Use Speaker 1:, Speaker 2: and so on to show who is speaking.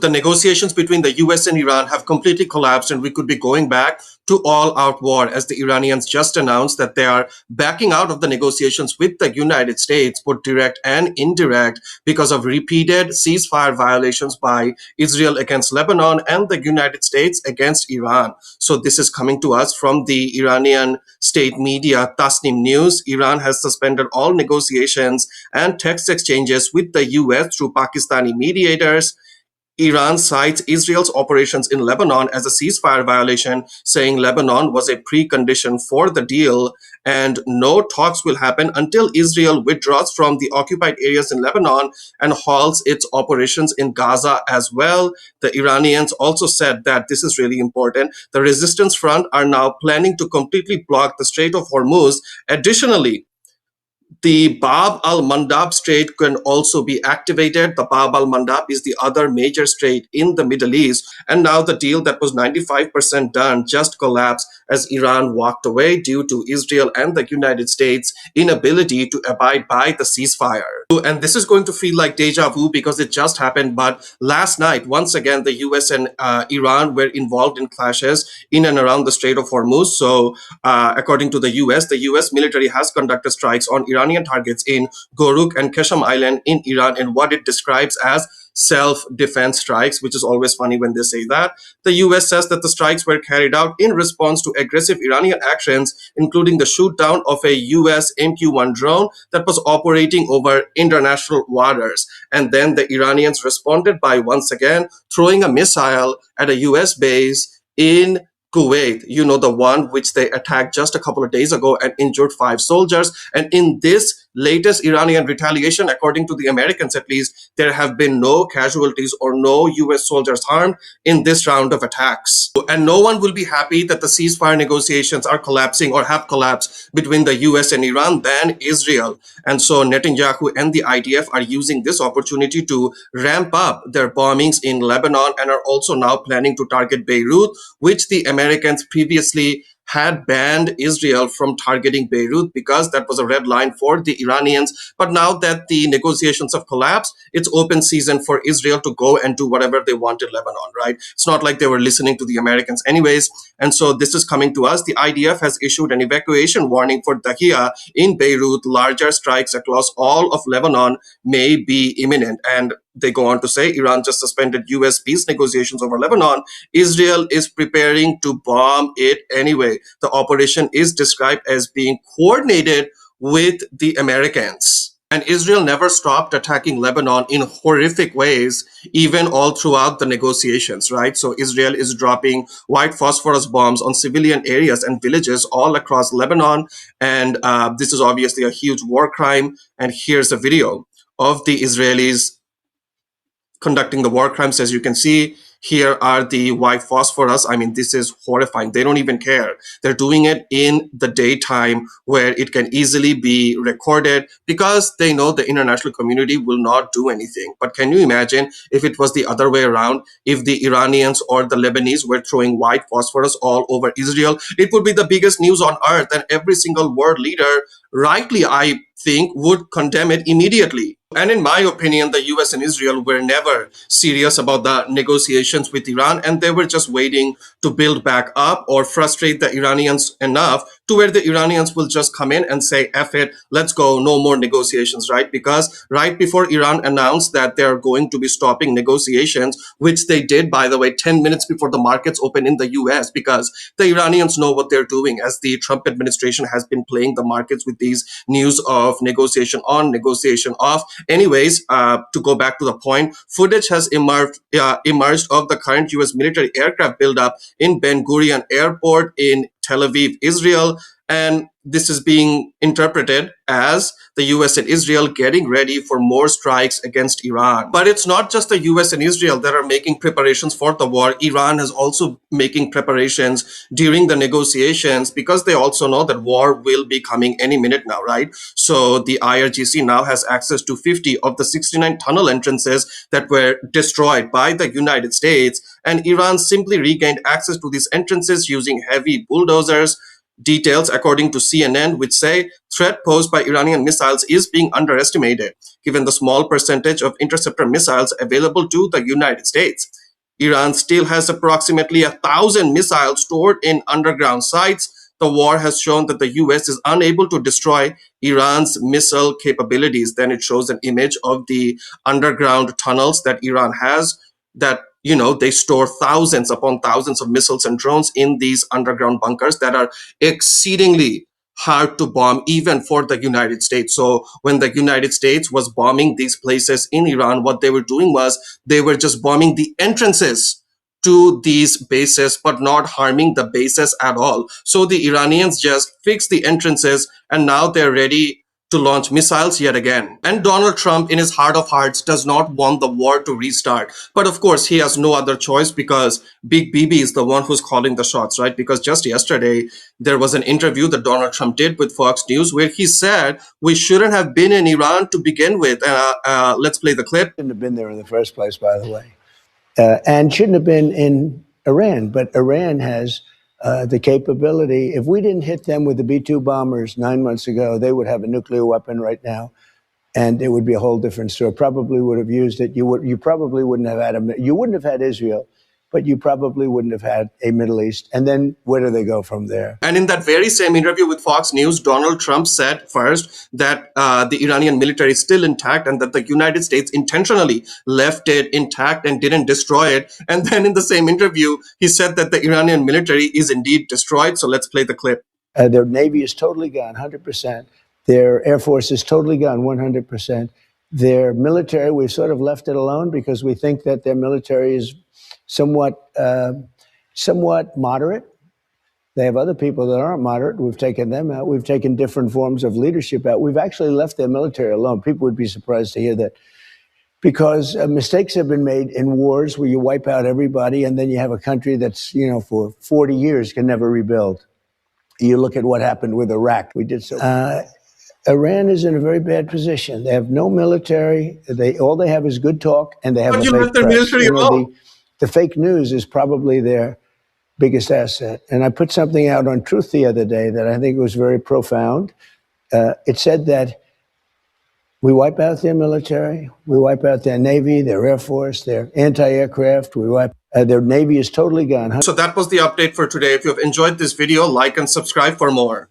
Speaker 1: the negotiations between the US and Iran have completely collapsed, and we could be going back to all-out war, as the Iranians just announced that they are backing out of the negotiations with the United States, both direct and indirect, because of repeated ceasefire violations by Israel against Lebanon and the United States against Iran. So this is coming to us from the Iranian state media Tasnim News. Iran has suspended all negotiations and text exchanges with the US through Pakistani mediators. Iran cites Israel's operations in Lebanon as a ceasefire violation, saying Lebanon was a precondition for the deal, and no talks will happen until Israel withdraws from the occupied areas in Lebanon and halts its operations in Gaza as well. The Iranians also said that this is really important. The resistance front are now planning to completely block the Strait of Hormuz. Additionally, the Bab al-Mandab Strait can also be activated. The Bab al-Mandab is the other major strait in the Middle East. And now the deal that was 95% done just collapsed as Iran walked away due to Israel and the United States' inability to abide by the ceasefire. And this is going to feel like deja vu because it just happened. But last night, once again, the US and Iran were involved in clashes in and around the Strait of Hormuz. So according to the US military has conducted strikes on Iranian targets in Goruk and Kesham Island in Iran in what it describes as self-defense strikes, which is always funny when they say that. The US says that the strikes were carried out in response to aggressive Iranian actions, including the shoot down of a US MQ-1 drone that was operating over international waters. And then the Iranians responded by once again throwing a missile at a US base in Kuwait, you know, the one which they attacked just a couple of days ago and injured 5 soldiers. And in this latest Iranian retaliation, according to the Americans at least, there have been no casualties or no US soldiers harmed in this round of attacks. And no one will be happy that the ceasefire negotiations are collapsing or have collapsed between the US and Iran than Israel. And so Netanyahu and the IDF are using this opportunity to ramp up their bombings in Lebanon and are also now planning to target Beirut, which the Americans previously had banned Israel from targeting Beirut because that was a red line for the Iranians. But now that the negotiations have collapsed, it's open season for Israel to go and do whatever they want in Lebanon, right? It's not like they were listening to the Americans anyways. And so this is coming to us. The IDF has issued an evacuation warning for Dahia in Beirut. Larger strikes across all of Lebanon may be imminent. And they go on to say Iran just suspended US peace negotiations over Lebanon. Israel is preparing to bomb it anyway. The operation is described as being coordinated with the Americans. And Israel never stopped attacking Lebanon in horrific ways, even all throughout the negotiations, right? So Israel is dropping white phosphorus bombs on civilian areas and villages all across Lebanon. And this is obviously a huge war crime. And here's a video of the Israelis conducting the war crimes. As you can see, here are the white phosphorus. I mean, this is horrifying. They don't even care. They're doing it in the daytime where it can easily be recorded because they know the international community will not do anything. But can you imagine if it was the other way around? If the Iranians or the Lebanese were throwing white phosphorus all over Israel, it would be the biggest news on earth, and every single world leader, rightly, I think, would condemn it immediately. And in my opinion, the US and Israel were never serious about the negotiations with Iran, and they were just waiting to build back up or frustrate the Iranians enough to where the Iranians will just come in and say, F it, let's go, no more negotiations, right? Because right before Iran announced that they're going to be stopping negotiations, which they did, by the way, 10 minutes before the markets open in the US, because the Iranians know what they're doing, as the Trump administration has been playing the markets with these news of negotiation on, negotiation off. Anyways, to go back to the point, footage has emerged of the current US military aircraft buildup in Ben Gurion Airport in Tel Aviv, Israel. And this is being interpreted as the US and Israel getting ready for more strikes against Iran. But it's not just the US and Israel that are making preparations for the war. Iran is also making preparations during the negotiations because they also know that war will be coming any minute now, right? So the IRGC now has access to 50 of the 69 tunnel entrances that were destroyed by the United States. And Iran simply regained access to these entrances using heavy bulldozers. Details, according to CNN, which say threat posed by Iranian missiles is being underestimated, given the small percentage of interceptor missiles available to the United States. Iran still has approximately 1,000 missiles stored in underground sites. The war has shown that the US is unable to destroy Iran's missile capabilities. Then it shows an image of the underground tunnels that Iran has, that they store thousands upon thousands of missiles and drones in these underground bunkers that are exceedingly hard to bomb even for the United States. So when the United States was bombing these places in Iran, what they were doing was they were just bombing the entrances to these bases, but not harming the bases at all. So the Iranians just fixed the entrances, and now they're ready to launch missiles yet again. And Donald Trump, in his heart of hearts, does not want the war to restart. But of course, he has no other choice because Big Bibi is the one who's calling the shots, right? Because just yesterday, there was an interview that Donald Trump did with Fox News where he said we shouldn't have been in Iran to begin with. Let's play the clip.
Speaker 2: Shouldn't have been there in the first place, by the way. And shouldn't have been in Iran. But Iran has the capability. If we didn't hit them with the B-2 bombers 9 months ago, they would have a nuclear weapon right now, and it would be a whole different story. Probably would have used it. You probably wouldn't have had you wouldn't have had Israel, but you probably wouldn't have had a Middle East. And then where do they go from there?
Speaker 1: And in that very same interview with Fox News, Donald Trump said first that the Iranian military is still intact and that the United States intentionally left it intact and didn't destroy it. And then in the same interview, he said that the Iranian military is indeed destroyed. So let's play the clip.
Speaker 2: Their Navy is totally gone, 100%. Their Air Force is totally gone, 100%. Their military, we've sort of left it alone because we think that their military is somewhat moderate. They have other people that aren't moderate. We've taken them out. We've taken different forms of leadership out. We've actually left their military alone. People would be surprised to hear that, because mistakes have been made in wars where you wipe out everybody and then you have a country that's, for 40 years can never rebuild. You look at what happened with Iraq. We did so. Iran is in a very bad position. They have no military. All they have is good talk, and they have a fake press. The fake news is probably their biggest asset. And I put something out on Truth the other day that I think was very profound. It said that we wipe out their military, we wipe out their Navy, their Air Force, their anti-aircraft, their Navy is totally gone.
Speaker 1: So that was the update for today. If you've enjoyed this video, like and subscribe for more.